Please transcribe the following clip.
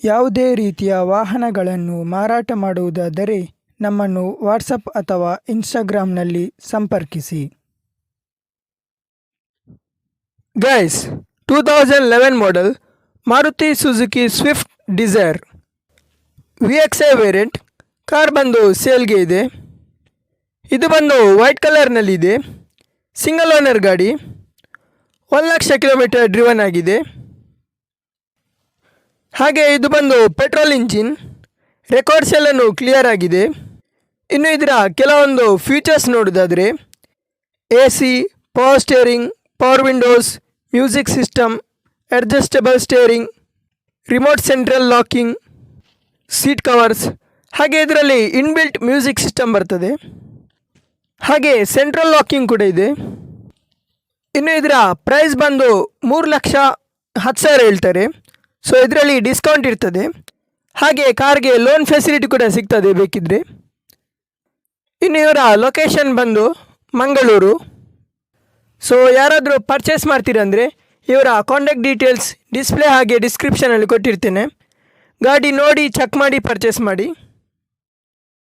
ಯಾವುದೇ ರೀತಿಯ ವಾಹನಗಳನ್ನು ಮಾರಾಟ ಮಾಡುವುದಾದರೆ ನಮ್ಮನ್ನು ವಾಟ್ಸಪ್ ಅಥವಾ ಇನ್ಸ್ಟಾಗ್ರಾಮ್ನಲ್ಲಿ ಸಂಪರ್ಕಿಸಿ. Guys, 2011 model Maruti Suzuki Swift Dzire VXI variant car ಬಂದು ಸೇಲ್ಗೆ ಇದೆ. ಇದು ಬಂದು ವೈಟ್ ಕಲರ್ನಲ್ಲಿದೆ. ಸಿಂಗಲ್ ಓನರ್ ಗಾಡಿ. 1,00,000 ಕಿಲೋಮೀಟರ್ ಡ್ರಿವನ್ ಆಗಿದೆ. ಹಾಗೆ ಇದು ಬಂದು ಪೆಟ್ರೋಲ್ ಇಂಜಿನ್. ರೆಕಾರ್ಡ್ಸ್ ಎಲ್ಲನೂ ಕ್ಲಿಯರ್ ಆಗಿದೆ. ಇನ್ನು ಇದರ ಕೆಲವೊಂದು ಫೀಚರ್ಸ್ ನೋಡೋದಾದರೆ AC, power steering, power Windows, music system, adjustable steering, remote central locking, seat covers, ಹಾಗೆ ಇದರಲ್ಲಿ ಇನ್ಬಿಲ್ಟ್ ಮ್ಯೂಸಿಕ್ ಸಿಸ್ಟಮ್ ಬರ್ತದೆ. ಹಾಗೆ ಸೆಂಟ್ರಲ್ ಲಾಕಿಂಗ್ ಕೂಡ ಇದೆ. ಇನ್ನು ಇದರ ಪ್ರೈಸ್ ಬಂದು 3,10,000 ಹೇಳ್ತಾರೆ. ಸೊ ಇದರಲ್ಲಿ ಡಿಸ್ಕೌಂಟ್ ಇರ್ತದೆ. ಹಾಗೆ ಕಾರ್ಗೆ ಲೋನ್ ಫೆಸಿಲಿಟಿ ಕೂಡ ಸಿಗ್ತದೆ ಬೇಕಿದ್ದರೆ. ಇನ್ನು ಇವರ ಲೊಕೇಶನ್ ಬಂದು ಮಂಗಳೂರು. ಸೊ ಯಾರಾದರೂ ಪರ್ಚೇಸ್ ಮಾಡ್ತೀರಂದರೆ ಇವರ ಕಾಂಟ್ಯಾಕ್ಟ್ ಡೀಟೇಲ್ಸ್ ಡಿಸ್ಪ್ಲೇ ಹಾಗೆ ಡಿಸ್ಕ್ರಿಪ್ಷನಲ್ಲಿ ಕೊಟ್ಟಿರ್ತೇನೆ. ಗಾಡಿ ನೋಡಿ ಚೆಕ್ ಮಾಡಿ ಪರ್ಚೇಸ್ ಮಾಡಿ.